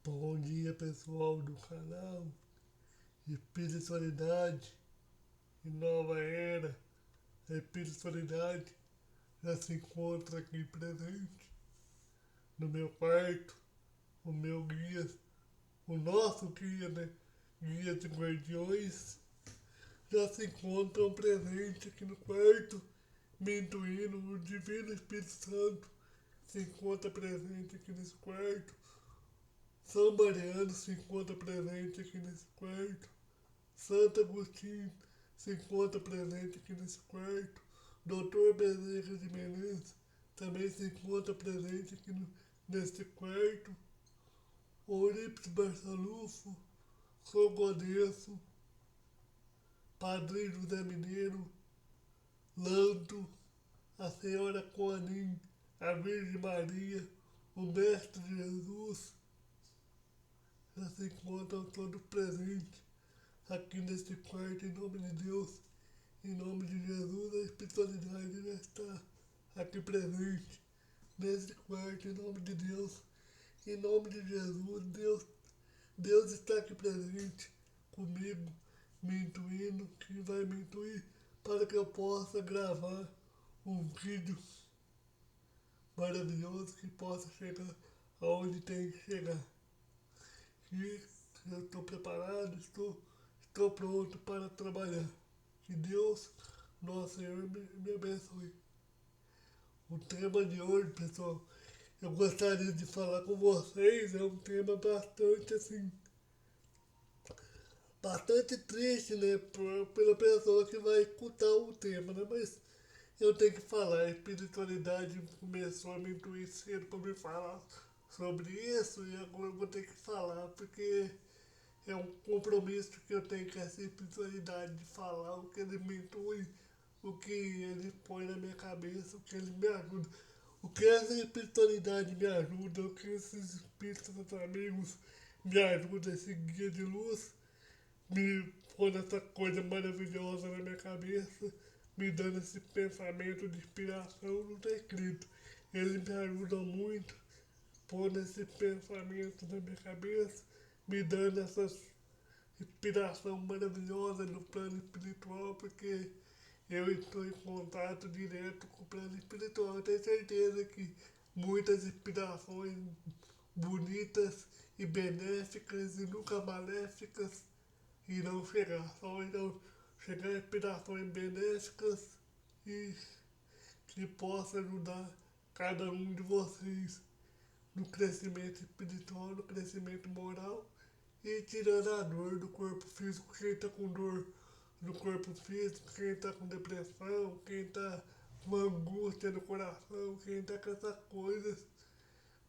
Bom dia, pessoal do canal Espiritualidade e Nova Era. A espiritualidade já se encontra aqui presente no meu quarto. O meu guia, o nosso guia, né? Guia de guardiões, já se encontram presentes aqui no quarto. Mentoíno, o Divino Espírito Santo se encontra presente aqui nesse quarto. São Mariano se encontra presente aqui nesse quarto. Santo Agostinho se encontra presente aqui nesse quarto. Dr. Bezerra de Menezes também se encontra presente aqui neste quarto. Eurípides Barçalufo, Sogodesso, Padre José Mineiro, Lanto, a Senhora Coanim, a Virgem Maria, o Mestre Jesus, já se encontram todos presentes aqui neste quarto, em nome de Deus, em nome de Jesus. A espiritualidade já está aqui presente neste quarto, em nome de Deus, em nome de Jesus. Deus está aqui presente comigo, me intuindo, que vai me intuir para que eu possa gravar um vídeo maravilhoso que possa chegar aonde tem que chegar. E eu estou preparado, estou pronto para trabalhar. Que Deus, nosso Senhor, me abençoe. O tema de hoje, pessoal, eu gostaria de falar com vocês, é um tema bastante assim, bastante triste, né, pela pessoa que vai escutar o tema, né, mas eu tenho que falar. A espiritualidade começou a me intuir cedo para me falar sobre isso, e agora eu vou ter que falar, porque é um compromisso que eu tenho com essa espiritualidade de falar o que ele me intui, o que ele põe na minha cabeça, o que ele me ajuda, o que essa espiritualidade me ajuda, o que esses espíritos amigos me ajudam, esse guia de luz, me põe essa coisa maravilhosa na minha cabeça, me dando esse pensamento de inspiração, não está escrito. Ele me ajuda muito, pondo esse pensamento na minha cabeça, me dando essa inspiração maravilhosa no plano espiritual, porque eu estou em contato direto com o plano espiritual. Eu tenho certeza que muitas inspirações bonitas e benéficas e nunca maléficas irão chegar. Só irão chegar inspirações benéficas e que possa ajudar cada um de vocês no crescimento espiritual, no crescimento moral e tirando a dor do corpo físico. Quem está com dor no corpo físico, quem está com depressão, quem está com angústia no coração, quem está com essas coisas,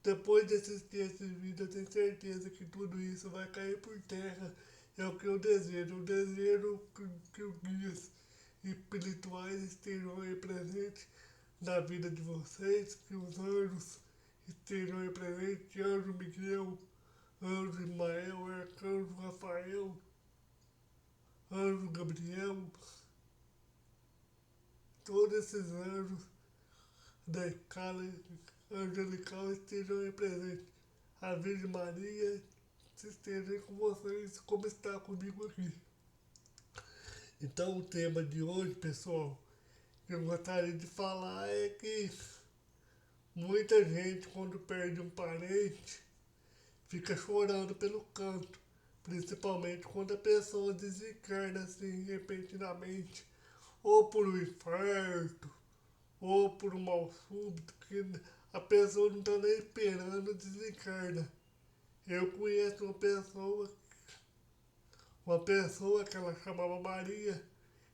depois de assistir esse vídeo, eu tenho certeza que tudo isso vai cair por terra. É o que eu desejo. Eu desejo que os guias espirituais estejam aí presentes na vida de vocês, que os anjos estejam aí presentes, anjo Miguel, anjo Ismael, arcanjo Rafael, anjo Gabriel, todos esses anjos da escala angelical estejam aí presentes. A Virgem Maria esteja aí com vocês, como está comigo aqui. Então o tema de hoje, pessoal, que eu gostaria de falar é que muita gente, quando perde um parente, fica chorando pelo canto, principalmente quando a pessoa desencarna assim repentinamente, ou por um infarto, ou por um mal súbito, que a pessoa não está nem esperando, desencarna. Eu conheço uma pessoa que ela chamava Maria.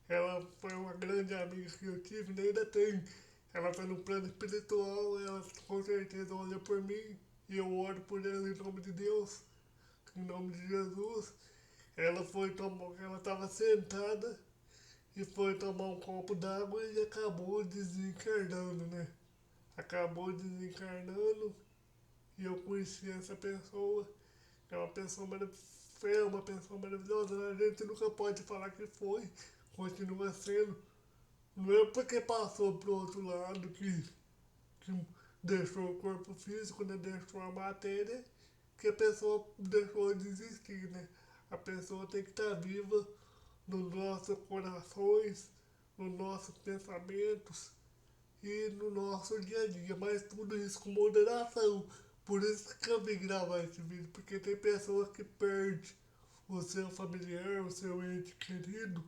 Ela foi uma grande amiga que eu tive, e ainda tem. Ela está no plano espiritual, ela com certeza olha por mim e eu oro por ela em nome de Deus, em nome de Jesus. Ela estava sentada e foi tomar um copo d'água e acabou desencarnando, né? Acabou desencarnando e eu conheci essa pessoa, é uma pessoa maravilhosa. É uma pessoa maravilhosa, né? A gente nunca pode falar que foi, continua sendo. Não é porque passou pro outro lado que deixou o corpo físico, né? Deixou a matéria, que a pessoa deixou de existir, né? A pessoa tem que estar viva nos nossos corações, nos nossos pensamentos e no nosso dia a dia, mas tudo isso com moderação. Por isso que eu vim gravar esse vídeo, porque tem pessoas que perdem o seu familiar, o seu ente querido,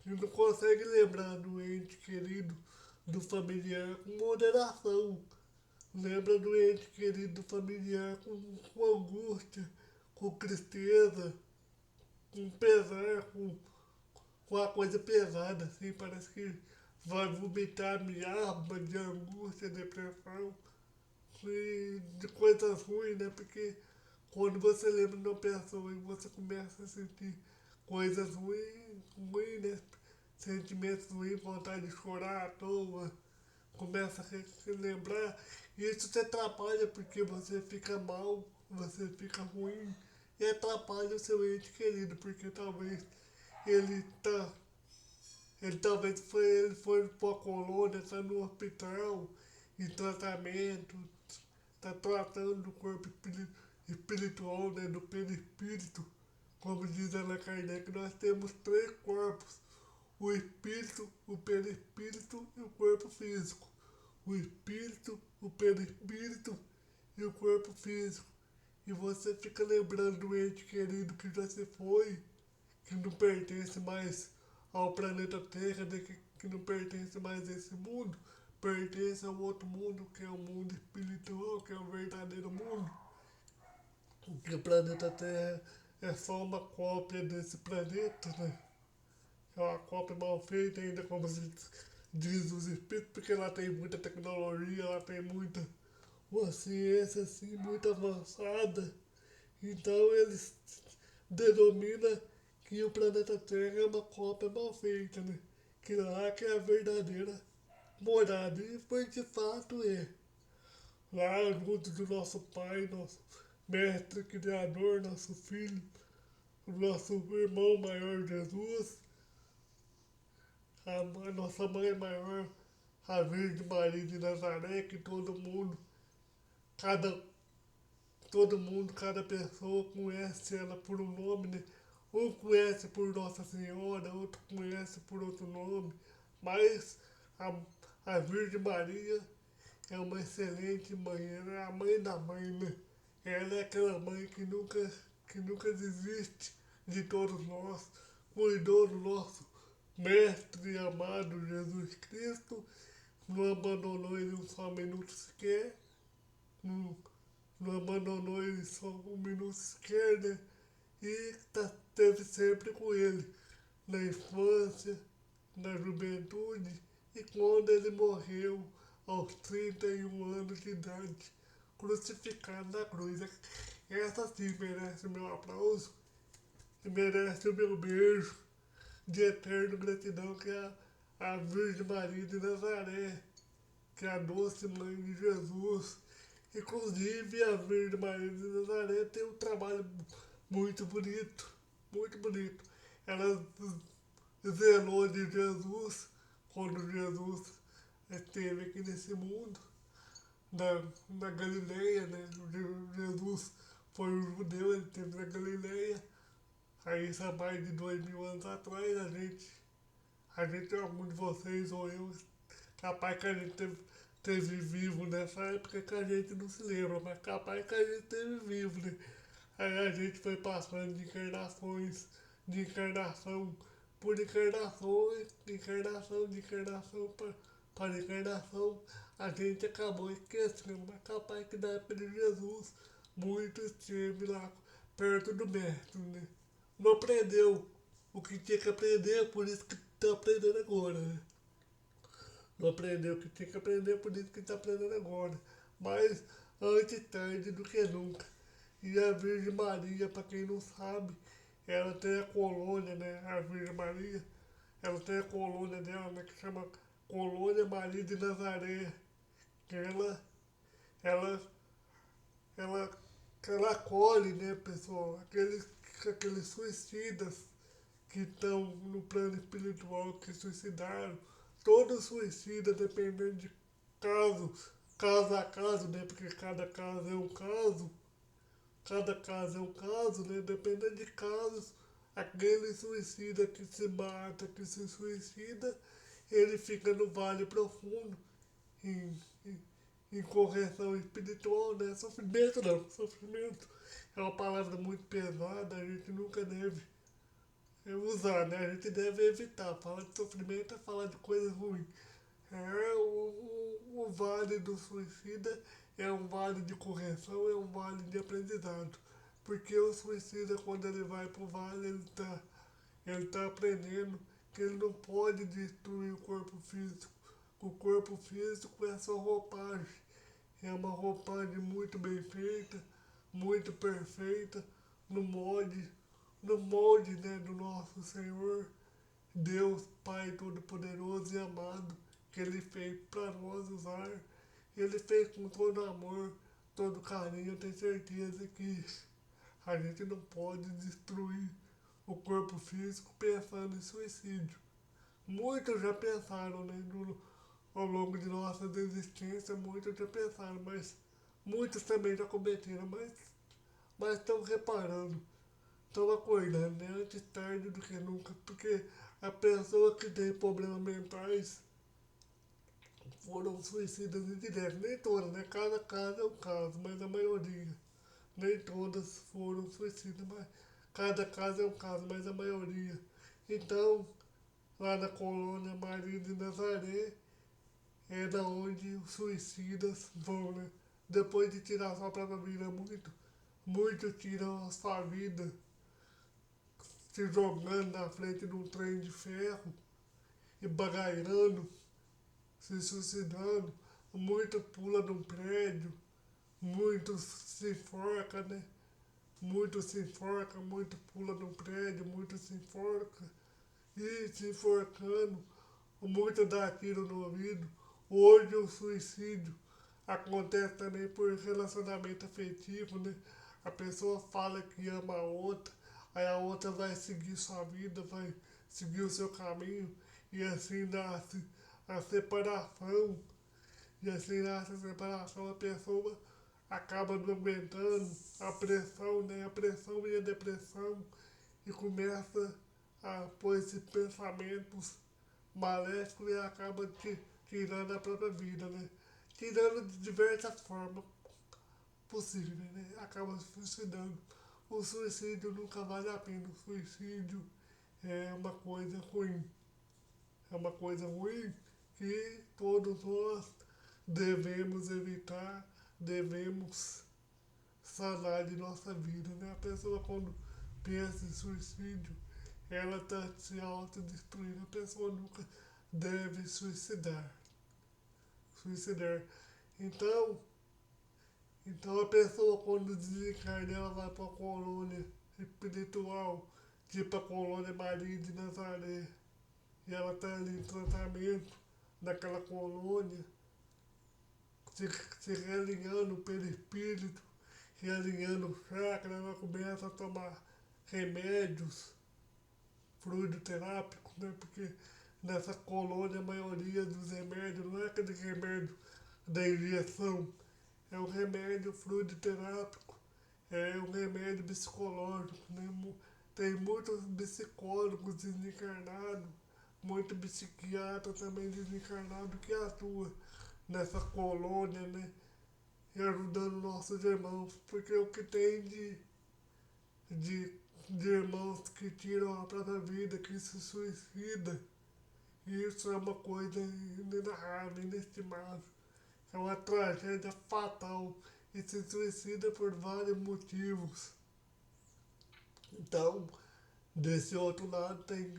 e não consegue lembrar do ente querido, do familiar com moderação. Lembra do ente querido, do familiar com angústia, com tristeza, com pesar, com uma coisa pesada, assim, parece que vai vomitar miasma de angústia, depressão, e de coisas ruins, né? Porque quando você lembra de uma pessoa e você começa a sentir coisas ruins, né? Sentimentos ruins, vontade de chorar à toa, começa a lembrar, e isso te atrapalha porque você fica mal, você fica ruim, e atrapalha o seu ente querido, porque talvez ele tá ele foi para a colônia, está no hospital, em tratamento, está tratando do corpo espiritual, né, do perispírito. Como diz Allan Kardec, nós temos três corpos: o espírito, o perispírito e o corpo físico. O espírito, o perispírito e o corpo físico. E você fica lembrando do ente querido que já se foi, que não pertence mais ao planeta Terra, né, que não pertence mais a esse mundo, pertence a um outro mundo, que é o mundo espiritual, que é o verdadeiro mundo. Porque o planeta Terra é só uma cópia desse planeta, né? É uma cópia mal feita ainda, como se diz os espíritos, porque lá tem muita tecnologia, lá tem muita uma ciência assim muito avançada. Então eles denominam que o planeta Terra é uma cópia mal feita, né? Que lá que é a verdadeira morada. E foi de fato é. Lá junto do nosso Pai, nosso Mestre Criador, nosso Filho, o nosso irmão maior Jesus, a nossa mãe maior, a Virgem Maria de Nazaré, que cada todo mundo, cada pessoa conhece ela por um nome, né? Um conhece por Nossa Senhora, outro conhece por outro nome, mas a, a Virgem Maria é uma excelente mãe, ela é a mãe da mãe, né? Ela é aquela mãe que nunca desiste de todos nós, cuidou do nosso Mestre e amado Jesus Cristo, não abandonou ele um só minuto sequer, não, não abandonou ele só um minuto sequer, né? E esteve sempre com ele, na infância, na juventude e quando ele morreu aos 31 anos de idade, crucificado na cruz. Essa sim merece o meu aplauso e merece o meu beijo de eterno gratidão, que é a Virgem Maria de Nazaré, que é a doce mãe de Jesus. Inclusive, a Virgem Maria de Nazaré tem um trabalho muito bonito, muito bonito. Ela zelou de Jesus quando Jesus esteve aqui nesse mundo, na Galileia, né? Jesus foi um judeu, ele esteve na Galileia. Aí, isso há mais de 2000 anos atrás, algum de vocês ou eu, capaz que a gente teve vivo nessa época que a gente não se lembra, mas capaz que a gente teve vivo, né? Aí a gente foi passando de encarnações, de encarnação por encarnações, de encarnação para encarnação, a gente acabou esquecendo, mas capaz que na época de Jesus, muito esteve lá perto do mestre, né? Não aprendeu o que tinha que aprender, por isso que está aprendendo agora, né? Não aprendeu o que tinha que aprender, por isso que está aprendendo agora. Mas antes tarde do que nunca. E a Virgem Maria, para quem não sabe, ela tem a colônia, né? A Virgem Maria, ela tem a colônia dela, né? Que chama Colônia Maria de Nazaré. Que ela, ela, ela acolhe, né, pessoal? Aqueles suicidas que estão no plano espiritual, que suicidaram. Todo suicida, dependendo caso a caso, né? Porque cada caso é um caso. cada caso é um caso, né? Dependendo de casos, aquele suicida que se mata, que se suicida, ele fica no vale profundo, em, em, em correção espiritual, né? Sofrimento não, sofrimento é uma palavra muito pesada, a gente nunca deve usar, né? A gente deve evitar. Falar de sofrimento é falar de coisas ruins. O vale do suicida é um vale de correção, é um vale de aprendizado. Porque o suicida, quando ele vai pro vale, ele tá aprendendo que ele não pode destruir o corpo físico. O corpo físico é só roupagem. É uma roupagem muito bem feita, muito perfeita, no molde, no molde, né, do nosso Senhor, Deus Pai Todo-Poderoso e amado, que Ele fez para nós usar. Ele fez com todo amor, todo carinho. Eu tenho certeza que a gente não pode destruir o corpo físico pensando em suicídio. Muitos já pensaram, né, ao longo de nossa existência, muitos já pensaram, mas muitos também já cometeram, mas estão reparando, estão acordando, né, antes tarde do que nunca, porque a pessoa que tem problemas mentais foram suicidas indiretos, nem todas, né, cada caso é um caso, mas a maioria, nem todas foram suicidas, mas cada caso é um caso, mas a maioria. Então, lá na colônia Maria de Nazaré, é da onde os suicidas vão, né? Depois de tirar sua própria vida, muitos tiram a sua vida se jogando na frente de um trem de ferro e bagairando, se suicidando. Muitos pulam de um prédio, muitos se enforcam, né? Muitos se enforcam, muitos pulam de um prédio, muitos se enforcam. E se enforcando, muitos dá tiro no ouvido. Hoje o suicídio acontece também por relacionamento afetivo, né? A pessoa fala que ama a outra, aí a outra vai seguir sua vida, vai seguir o seu caminho, e assim nasce a separação. E assim nasce a separação, a pessoa acaba não aguentando a pressão, né? A pressão e a depressão, e começa a pôr esses pensamentos maléficos e acaba tirando a própria vida, né? Tirando de diversas formas possíveis, né? Acaba se suicidando. O suicídio nunca vale a pena. O suicídio é uma coisa ruim. É uma coisa ruim que todos nós devemos evitar, devemos sanar de nossa vida, né? A pessoa quando pensa em suicídio, ela está se autodestruindo. A pessoa nunca deve suicidar. Suicidar. Então, então a pessoa quando desencarna, ela vai para a colônia espiritual, tipo a colônia Maria de Nazaré. E ela está ali em tratamento naquela colônia, se, se realinhando o perispírito, realinhando o chakra, ela começa a tomar remédios fluidoterápicos, né? Porque nessa colônia a maioria dos remédios não é aquele remédio da injeção, é um remédio fluidoterápico, é um remédio psicológico, né? Tem muitos psicólogos desencarnados, muito psiquiatra também desencarnado que atua nessa colônia, né? E ajudando nossos irmãos, porque o que tem de, de irmãos que tiram a própria vida, que se suicida, isso é uma coisa inenarrável, inestimável. É uma tragédia fatal e se suicida por vários motivos. Então, desse outro lado tem,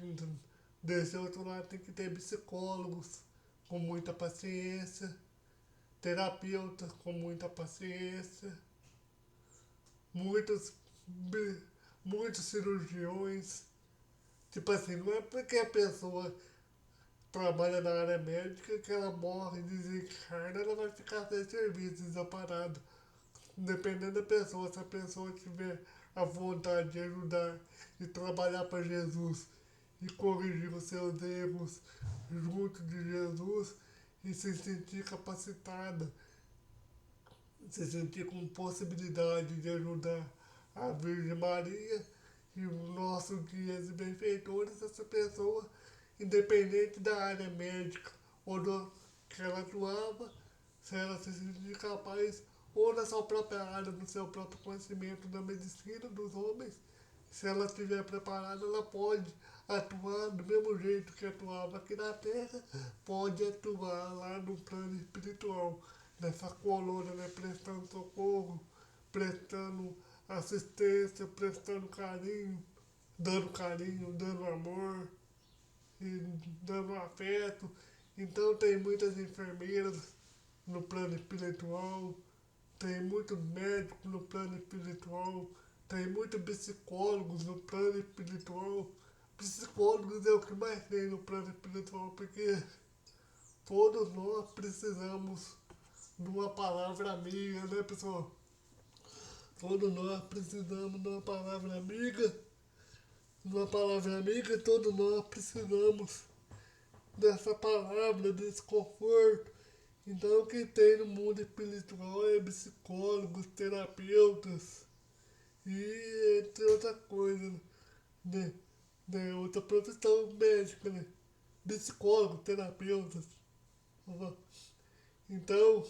desse outro lado tem que ter psicólogos com muita paciência, terapeutas com muita paciência, muitos, muitos cirurgiões. Tipo assim, não é porque a pessoa trabalha na área médica que ela morre e desencarna, ela vai ficar sem serviço, desamparada. Dependendo da pessoa, se a pessoa tiver a vontade de ajudar e trabalhar para Jesus e corrigir os seus erros junto de Jesus e se sentir capacitada se sentir com possibilidade de ajudar a Virgem Maria e os nossos guias e benfeitores, essa pessoa, independente da área médica ou do que ela atuava, se ela se sentir capaz, ou na sua própria área, no seu próprio conhecimento da medicina dos homens, se ela estiver preparada, ela pode atuar do mesmo jeito que atuava aqui na Terra, pode atuar lá no plano espiritual, nessa colônia, né, prestando socorro, prestando assistência, prestando carinho, dando amor e dando afeto. Então tem muitas enfermeiras no plano espiritual, tem muitos médicos no plano espiritual, tem muitos psicólogos no plano espiritual. Psicólogos é o que mais tem no plano espiritual, porque todos nós precisamos de uma palavra amiga, né, pessoal? Todos nós precisamos de uma palavra amiga, todos nós precisamos dessa palavra, desse conforto. Então, o que tem no mundo espiritual é psicólogos, terapeutas e entre outras coisas, né? Outra profissão médica, né? Psicólogos, terapeutas. Então,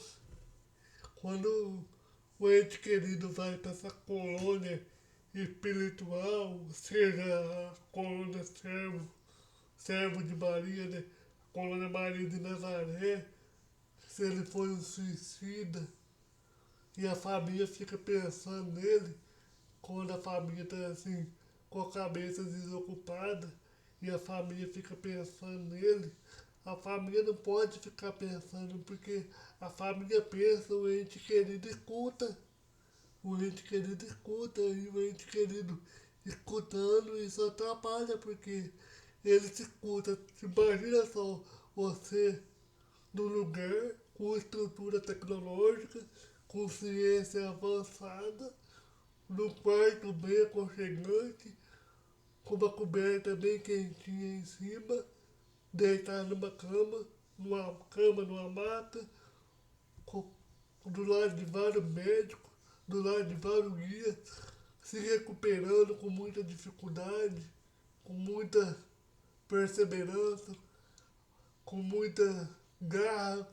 quando o ente querido vai para essa colônia espiritual, seja a colônia servo de Maria, né? A colônia Maria de Nazaré, se ele foi um suicida e a família fica pensando nele, quando a família está assim, com a cabeça desocupada e a família fica pensando nele, a família não pode ficar pensando, porque a família pensa, o ente querido escuta. O ente querido escuta e o ente querido escutando isso atrapalha, porque ele se escuta. Imagina só você num lugar com estrutura tecnológica, com ciência avançada, num quarto bem aconchegante, com uma coberta bem quentinha em cima, deitar numa maca, com, do lado de vários médicos, do lado de vários guias, se recuperando com muita dificuldade, com muita perseverança, com muita garra,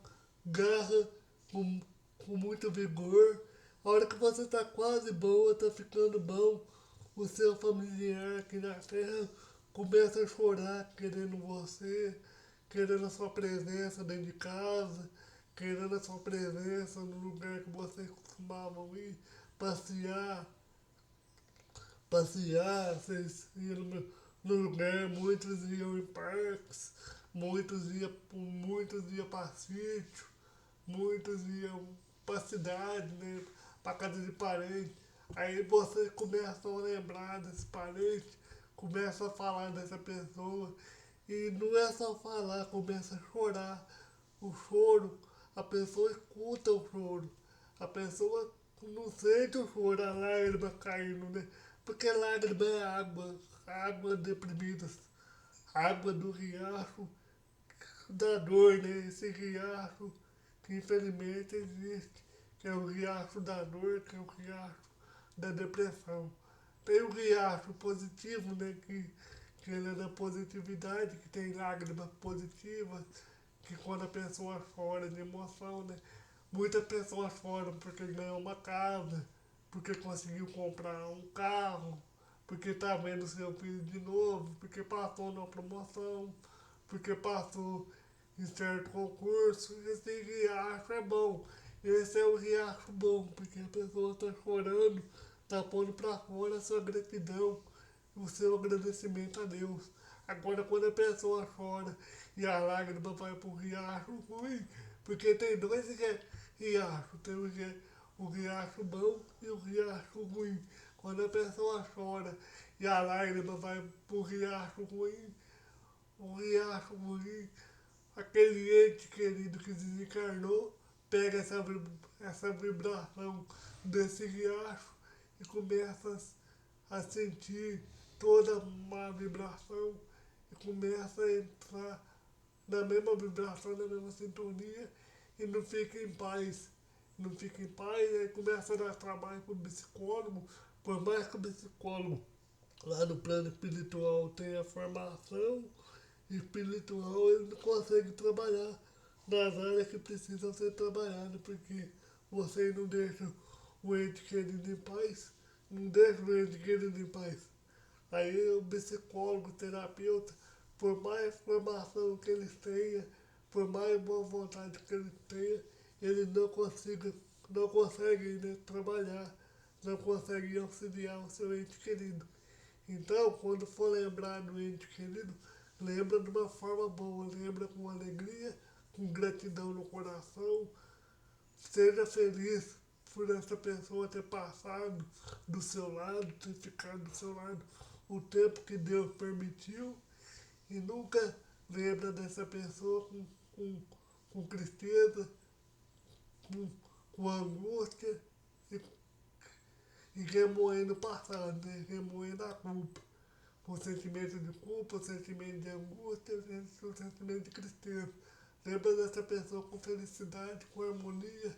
garra com, com muito vigor. A hora que você está quase boa, está ficando bom, o seu familiar aqui na Terra começa a chorar querendo você, querendo a sua presença dentro de casa, querendo a sua presença no lugar que vocês costumavam ir, passear, vocês iam no lugar, muitos iam em parques, muitos iam para sítio, muitos iam para cidade, né, para casa de parente. Aí você começa a lembrar desse parente, começa a falar dessa pessoa, e não é só falar, começa a chorar. O choro, a pessoa escuta o choro, a pessoa não sente o choro, a lágrima caindo, né? Porque lágrima é água deprimida, água do riacho da dor, né? Esse riacho que infelizmente existe, que é o riacho da dor, que é o riacho da depressão. Tem o riacho positivo, né? Que ele é da positividade, que tem lágrimas positivas, que quando a pessoa chora de emoção, né? Muitas pessoas choram porque ganhou uma casa, porque conseguiu comprar um carro, porque está vendo seu filho de novo, porque passou numa promoção, porque passou em certo concurso. Esse riacho é bom. Esse é o riacho bom, porque a pessoa está chorando, está pondo para fora a sua gratidão, o seu agradecimento a Deus. Agora, quando a pessoa chora e a lágrima vai para o riacho ruim, porque tem dois riachos, tem o riacho bom e o riacho ruim. Quando a pessoa chora e a lágrima vai para o riacho ruim, aquele ente querido que desencarnou pega essa vibração desse riacho e começa a sentir toda uma vibração e começa a entrar na mesma vibração, na mesma sintonia e não fica em paz. não fica em paz, aí começa a dar trabalho para o psicólogo, por mais que o psicólogo lá no plano espiritual tenha formação espiritual, ele não consegue trabalhar nas áreas que precisam ser trabalhadas, porque vocês não deixam o ente querido em paz, não deixam o ente querido em paz. Aí o psicólogo, o terapeuta, por mais formação que eles tenham, por mais boa vontade que eles tenham, eles não conseguem, né, trabalhar, não conseguem auxiliar o seu ente querido. Então, quando for lembrar do ente querido, lembra de uma forma boa, lembra com alegria, com gratidão no coração. Seja feliz por essa pessoa ter passado do seu lado, ter ficado do seu lado o tempo que Deus permitiu, e nunca lembra dessa pessoa com, com tristeza, com, com angústia e, e remoendo o passado, né? Remoendo a culpa. O sentimento de culpa, o sentimento de angústia, o sentimento de tristeza. Lembra dessa pessoa com felicidade, com harmonia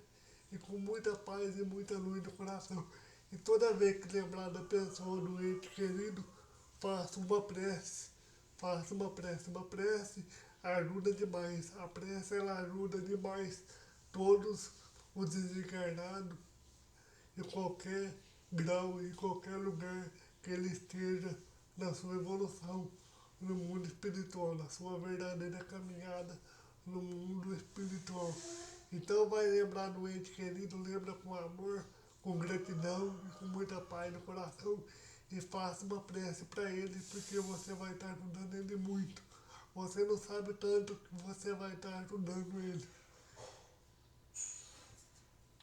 e com muita paz e muita luz no coração. E toda vez que lembrar da pessoa, do ente querido, faça uma prece. Faça uma prece. Uma prece ajuda demais. A prece ela ajuda demais todos os desencarnados em qualquer grau, em qualquer lugar que ele esteja na sua evolução no mundo espiritual, na sua verdadeira caminhada no mundo espiritual. Então vai lembrar do ente querido, lembra com amor, com gratidão e com muita paz no coração, e faça uma prece para ele, porque você vai estar ajudando ele muito. Você não sabe tanto que você vai estar ajudando ele.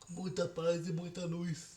Muita paz e muita luz.